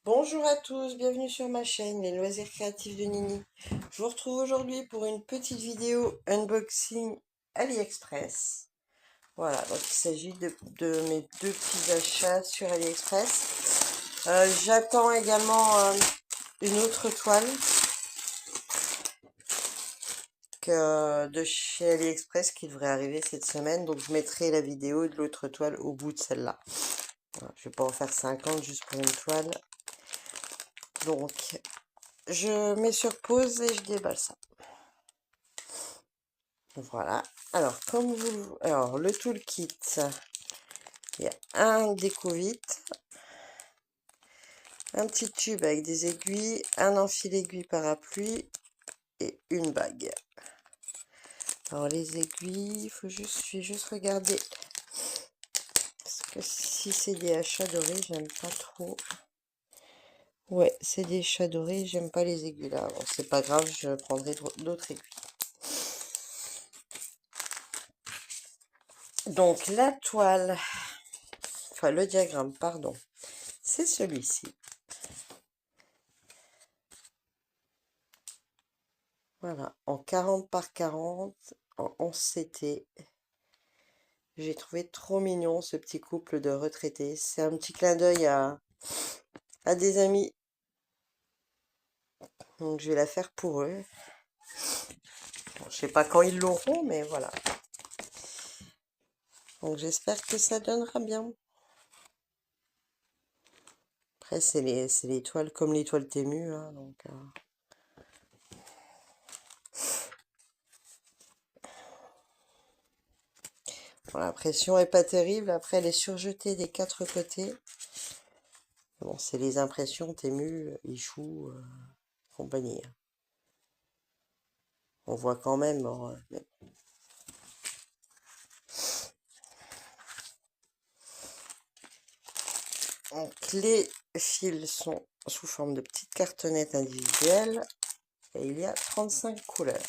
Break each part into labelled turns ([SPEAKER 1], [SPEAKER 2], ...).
[SPEAKER 1] Bonjour à tous, bienvenue sur ma chaîne Les Loisirs Créatifs de Nini. Je vous retrouve aujourd'hui pour une petite vidéo unboxing AliExpress. Voilà, donc il s'agit de mes deux petits achats sur AliExpress. J'attends également une autre toile de chez AliExpress qui devrait arriver cette semaine. Donc je mettrai la vidéo de l'autre toile au bout de celle-là. Voilà, je vais pas en faire 50 juste pour une toile. Donc je mets sur pause et je déballe ça. Voilà. Alors, le toolkit, il y a un déco-vite, un petit tube avec des aiguilles, un enfile-aiguille parapluie et une bague. Alors, les aiguilles, je vais juste regarder. Parce que si c'est des achats dorés, j'aime pas trop. Ouais, c'est des achats dorés, j'aime pas les aiguilles là. Bon, c'est pas grave, je prendrai d'autres aiguilles. Donc, la toile, enfin le diagramme, pardon, c'est celui-ci. Voilà, en 40 par 40, en 11 CT. J'ai trouvé trop mignon ce petit couple de retraités. C'est un petit clin d'œil à des amis. Donc je vais la faire pour eux. Bon, je sais pas quand ils l'auront, mais voilà. Donc j'espère que ça donnera bien. Après, c'est les toiles comme les toiles Temu. Hein, donc, bon, la pression est pas terrible. Après, elle est surjetée des quatre côtés. Bon, c'est les impressions Temu, Ichou, compagnie. On voit quand même. Bon, donc, les fils sont sous forme de petites cartonnettes individuelles et il y a 35 couleurs.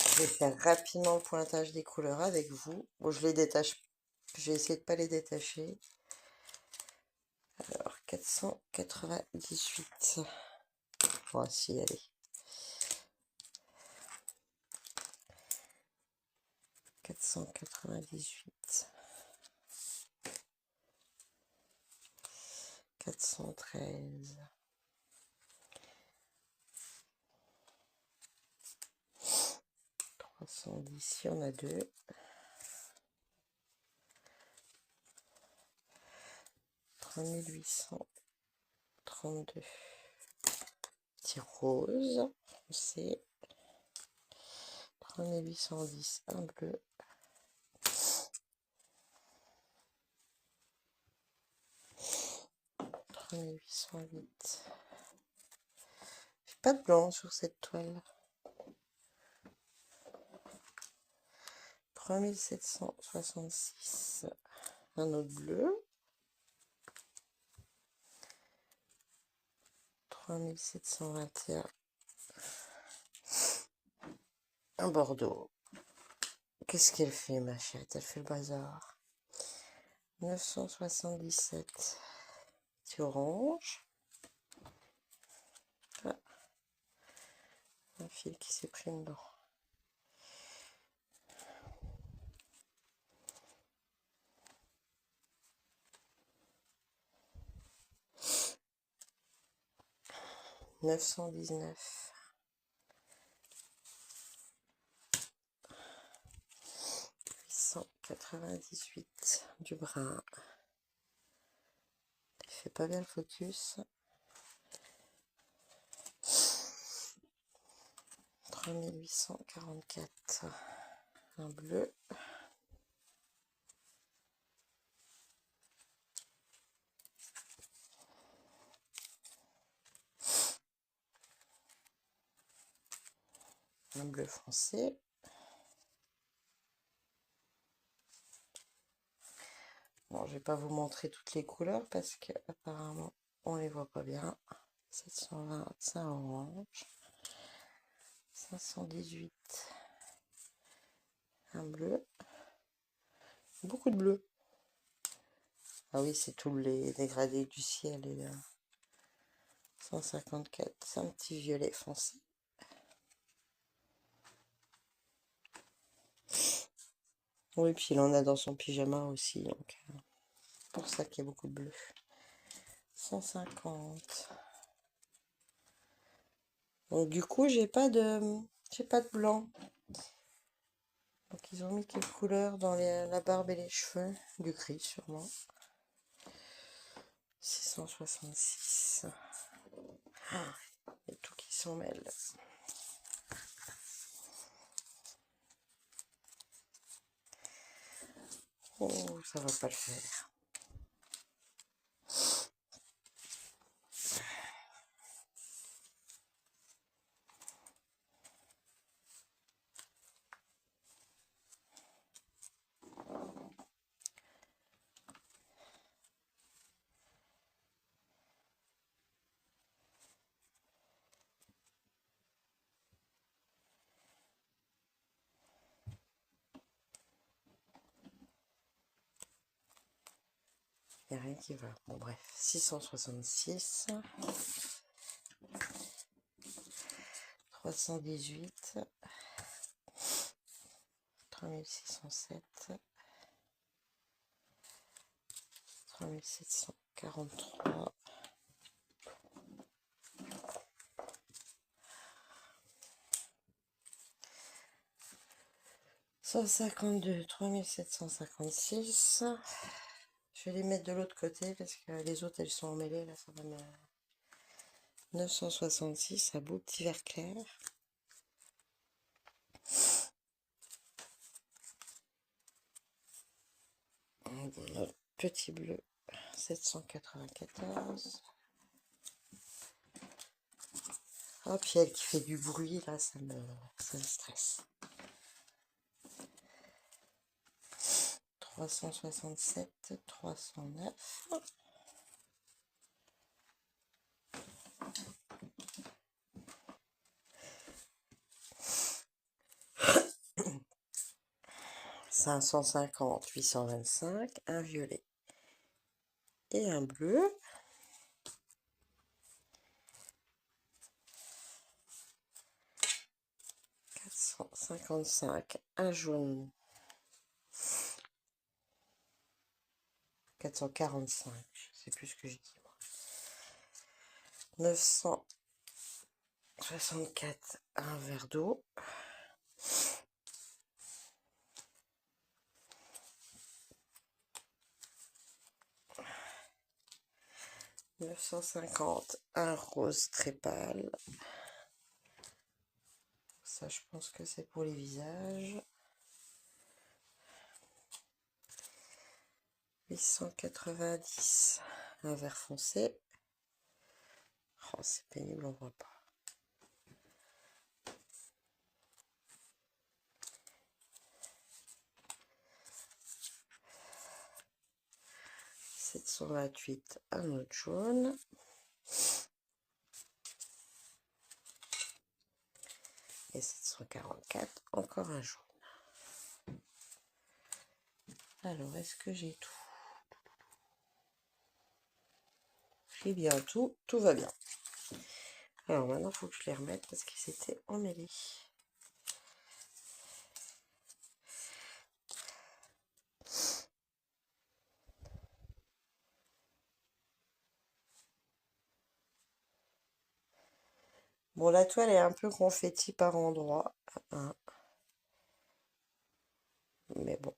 [SPEAKER 1] Je vais faire rapidement le pointage des couleurs avec vous. Bon, je les détache. Je vais essayer de pas les détacher. Alors, 498. Voici, allez. 498. 413. 310, il y en a deux. 3832. Petit rose foncé. 3810, un bleu. 3808. J'ai pas de blanc sur cette toile. 3766. Un autre bleu. 3721. Un bordeaux. Qu'est-ce qu'elle fait, ma chatte? Elle fait le bazar. 977. Petit orange. Ah, un fil qui s'est pris dedans. « 919. 898. Du brun. Il fait pas bien le focus. 3844. Un bleu. Un bleu foncé. Bon, je vais pas vous montrer toutes les couleurs parce que apparemment on les voit pas bien. 720, c'est un orange. 518, un bleu. Beaucoup de bleu. Ah oui, c'est tous les dégradés du ciel. Et là. 154, c'est un petit violet foncé. Oui, puis il en a dans son pyjama aussi, donc pour ça qu'il y a beaucoup de bleu. 150. Donc du coup, j'ai pas de blanc. Donc ils ont mis quelle couleur dans la barbe et les cheveux? Du gris sûrement. 666. Ah, il y a tout qui s'en mêle. Oh, ça va pas le faire. Il n'y a rien qui va. Bon bref, 666. 318. 3607. 3743. 152, 3756. Je vais les mettre de l'autre côté parce que les autres elles sont emmêlées. Là, ça va me. 966, un beau petit vert clair. Le petit bleu, 794. Oh, puis elle qui fait du bruit, là, ça me stresse. 367, 309. « 550, 825, un violet et un bleu. 455, un jaune. 445, je sais plus ce que j'ai dit moi. 964, un verre d'eau. 950, un rose très pâle. Ça, je pense que c'est pour les visages. 890, un vert foncé. Oh, c'est pénible, on voit pas. 728, un autre jaune. Et 744, encore un jaune. Alors, est-ce que j'ai tout? J'ai bien tout, tout va bien. Alors maintenant, il faut que je les remette parce qu'ils étaient emmêlés. Bon, la toile est un peu confetti par endroits, hein. Mais bon,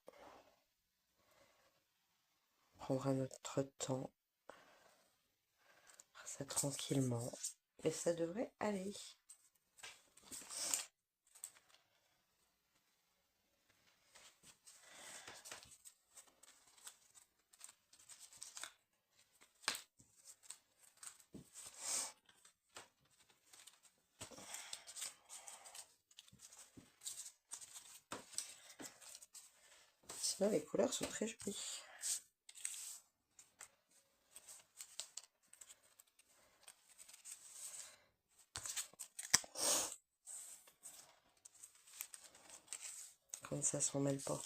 [SPEAKER 1] on prendra notre temps. On fera ça tranquillement. Et ça devrait aller. Sinon, les couleurs sont très jolies. Ça s'en mêle pas.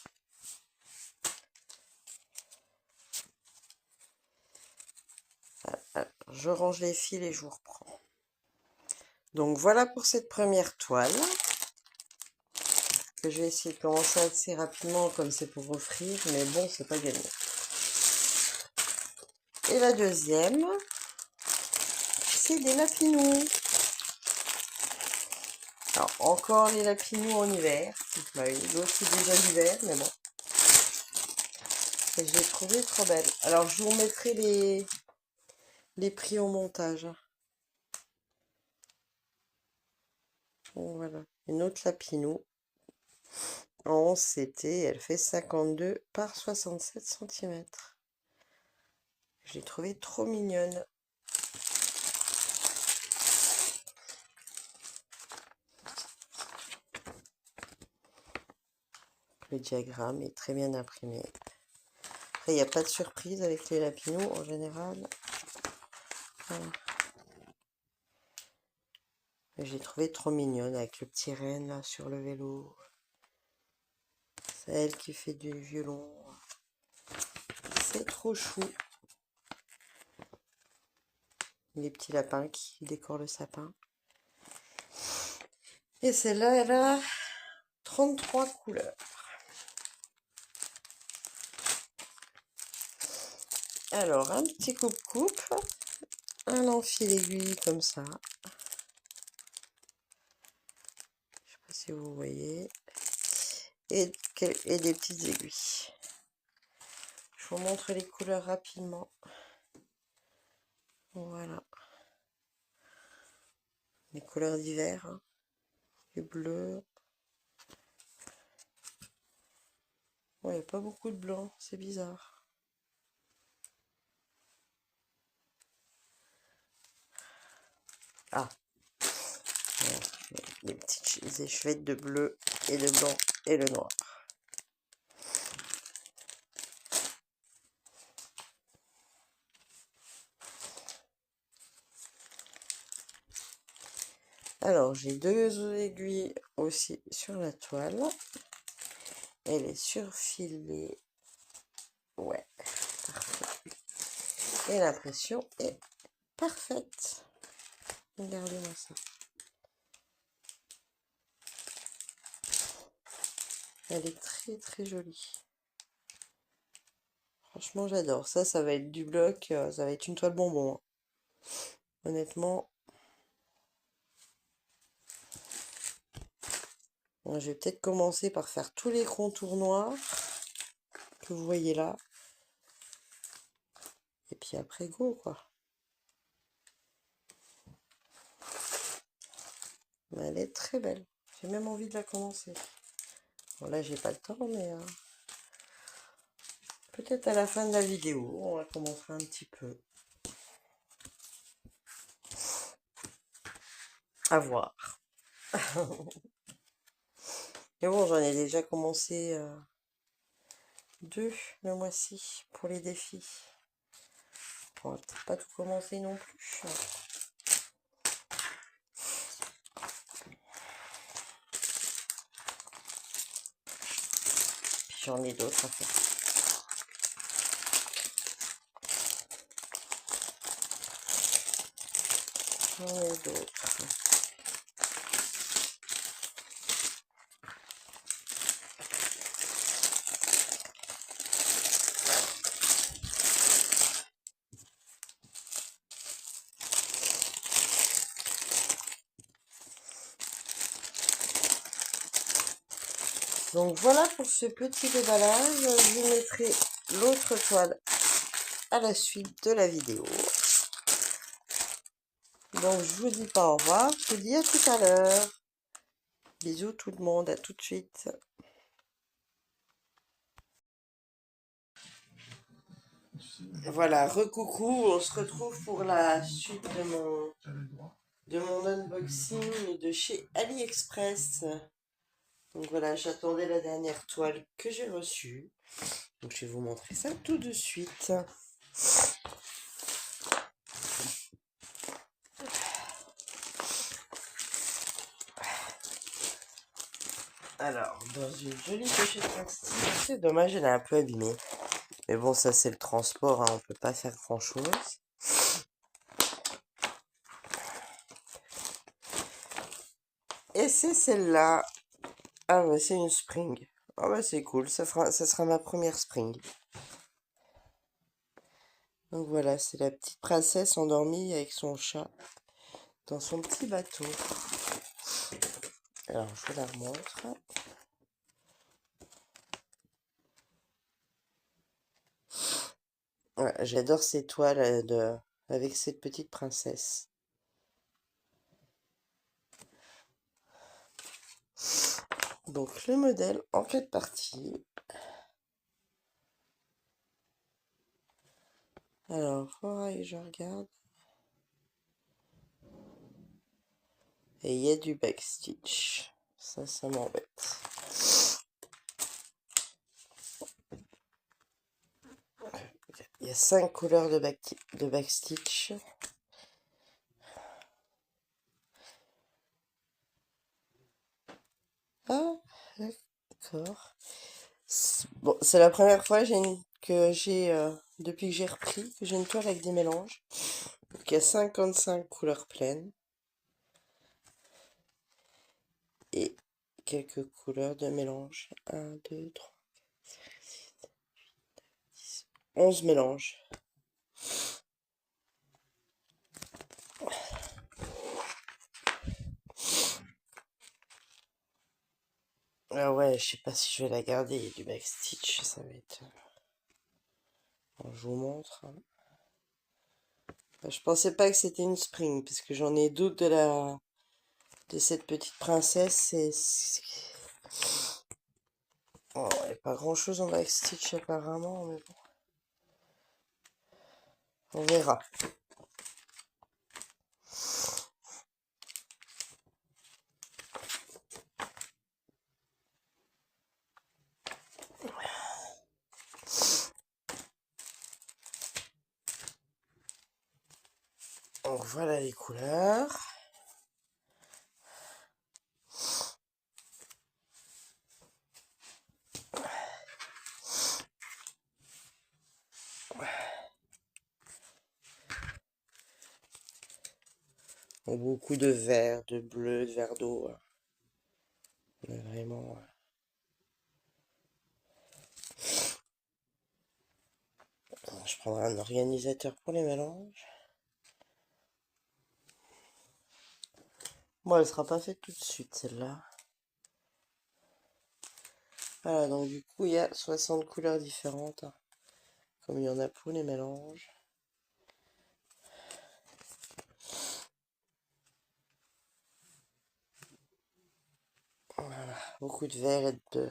[SPEAKER 1] Alors, je range les fils et je vous reprends. Donc voilà pour cette première toile. Que je vais essayer de commencer assez rapidement comme c'est pour offrir, mais bon, c'est pas gagné. Et la deuxième, c'est des lapinous. Alors, encore les lapinous en hiver. Bah oui, l'autre c'est déjà l'hiver, mais bon. Et je l'ai trouvé trop belle. Alors, je vous remettrai les prix au montage. Bon, voilà. Une autre lapinou. En CT, elle fait 52 par 67 cm. Je l'ai trouvée trop mignonne. Le diagramme est très bien imprimé. Après, il n'y a pas de surprise avec les lapinous en général. Voilà. J'ai trouvé trop mignonne avec le petit renne là sur le vélo. C'est elle qui fait du violon. C'est trop chou. Les petits lapins qui décorent le sapin. Et celle-là, elle a 33 couleurs. Alors, un petit coupe-coupe. Un enfil aiguille comme ça. Je sais pas si vous voyez. Et des petites aiguilles. Je vous montre les couleurs rapidement. Voilà. Les couleurs d'hiver. Hein. Du bleu. Il n'y a pas beaucoup de blanc. C'est bizarre. Ah. Voilà. Les petites échevettes de bleu et de blanc et le noir. Alors, j'ai deux aiguilles aussi sur la toile. Elle est surfilée. Ouais, parfait. Et l'impression est parfaite. Regardez-moi ça. Elle est très très jolie. Franchement, j'adore. Ça va être du bloc. Ça va être une toile bonbon. Hein. Honnêtement. Bon, je vais peut-être commencer par faire tous les contours noirs que vous voyez là. Et puis après, go, quoi. Mais elle est très belle. J'ai même envie de la commencer. Bon, là, j'ai pas le temps, mais peut-être à la fin de la vidéo, on la commencera un petit peu. À voir. Mais bon, j'en ai déjà commencé 2 le mois-ci pour les défis. On va peut-être pas tout commencer non plus. Puis j'en ai d'autres à faire. J'en ai d'autres. Donc voilà pour ce petit déballage. Je vous mettrai l'autre toile à la suite de la vidéo. Donc je vous dis pas au revoir, je vous dis à tout à l'heure. Bisous tout le monde, à tout de suite. Voilà, recoucou, on se retrouve pour la suite de mon unboxing de chez AliExpress. Donc voilà, j'attendais la dernière toile que j'ai reçue. Donc je vais vous montrer ça tout de suite. Alors, dans une jolie pochette plastique, c'est dommage, elle est un peu abîmée. Mais bon, ça c'est le transport, hein, on peut pas faire grand-chose. Et c'est celle-là. Ah bah c'est une spring. Ah bah c'est cool, ça sera ma première spring. Donc voilà, c'est la petite princesse endormie avec son chat dans son petit bateau. Alors je vous la remontre. Ouais, j'adore ces toiles avec cette petite princesse. Donc le modèle en 4 parties. Alors, faudra que je regarde. Et il y a du backstitch. Ça m'embête. Il y a 5 couleurs de backstitch. Ah, d'accord. Bon, c'est la première fois depuis que j'ai repris, que j'ai une toile avec des mélanges. Donc, il y a 55 couleurs pleines. Et quelques couleurs de mélange. 1, 2, 3, 10, 11 mélanges. Ah ouais, je sais pas si je vais la garder. Il y a du backstitch, ça va être... Bon, je vous montre, hein. Je pensais pas que c'était une spring, parce que j'en ai doute de cette petite princesse. Bon, il n'y a pas grand chose en backstitch apparemment, mais bon. On verra. Donc voilà les couleurs. Donc, beaucoup de vert, de bleu, de vert d'eau. On a vraiment... Je prendrai un organisateur pour les mélanges. Bon, elle sera pas faite tout de suite, celle-là. Voilà, donc du coup, il y a 60 couleurs différentes, hein, comme il y en a pour les mélanges. Voilà, beaucoup de vert et de...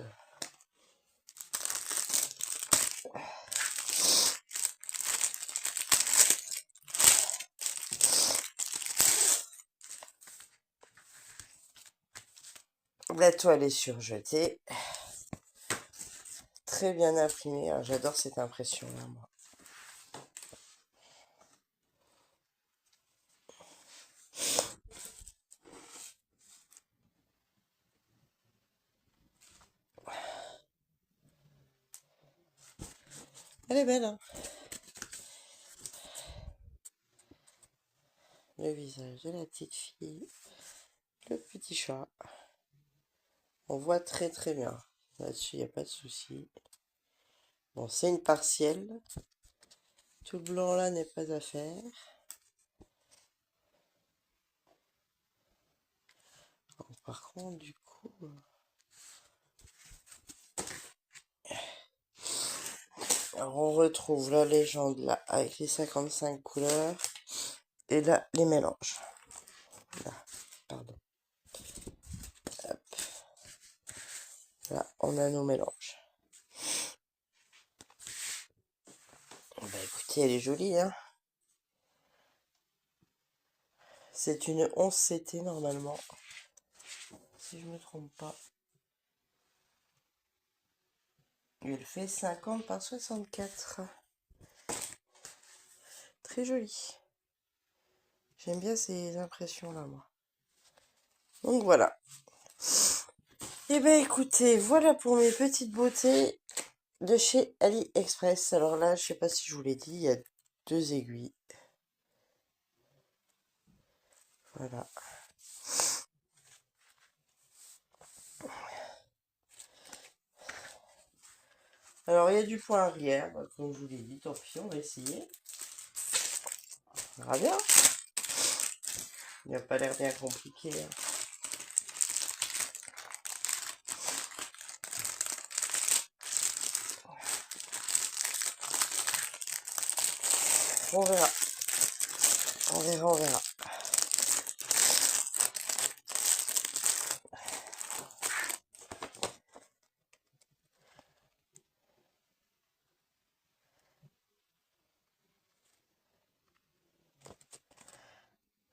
[SPEAKER 1] La toile est surjetée. Très bien imprimée. Alors, j'adore cette impression-là, moi. Elle est belle, hein? Le visage de la petite fille. Le petit chat. On voit très très bien. Là-dessus, il n'y a pas de souci. Bon, c'est une partielle. Tout le blanc là n'est pas à faire. Alors, par contre, du coup... Alors, on retrouve la légende là avec les 55 couleurs. Et là, les mélanges. Là, pardon. Hop. Là, on a nos mélanges. Bah écoutez, elle est jolie, hein. C'est une 11 CT normalement. Si je me trompe pas. Elle fait 50 par 64. Très jolie. J'aime bien ces impressions là, moi. Donc voilà. Eh ben écoutez, voilà pour mes petites beautés de chez AliExpress. Alors là, je sais pas si je vous l'ai dit, il y a 2 aiguilles. Voilà. Alors il y a du point arrière, bah, comme je vous l'ai dit, tant pis, on va essayer. On verra bien. Il n'a pas l'air bien compliqué, hein. On verra. On verra, on verra.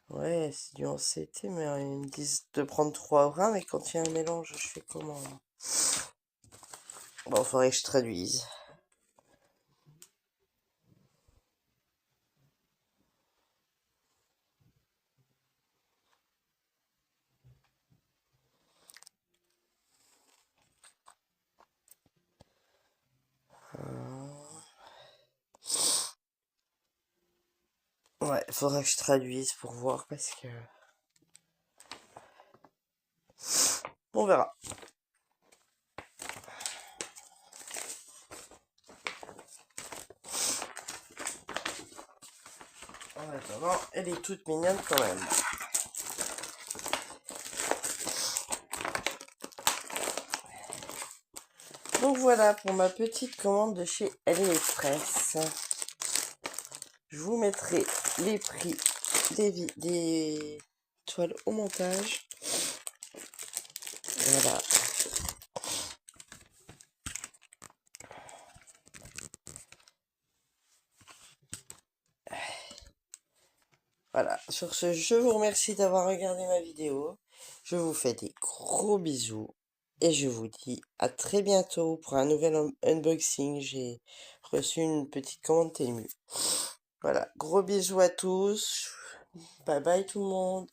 [SPEAKER 1] Ouais, c'est du NCT, mais ils me disent de prendre 3 brins, mais quand il y a un mélange, je fais comment là? Bon, faudrait que je traduise. Ouais, faudra que je traduise pour voir parce que... On verra. En attendant, elle est toute mignonne quand même. Donc voilà pour ma petite commande de chez AliExpress. Je vous mettrai les prix des toiles au montage. Voilà. Voilà. Sur ce, je vous remercie d'avoir regardé ma vidéo. Je vous fais des gros bisous. Et je vous dis à très bientôt pour un nouvel unboxing. J'ai reçu une petite commande Temu. Voilà. Gros bisous à tous. Bye bye tout le monde.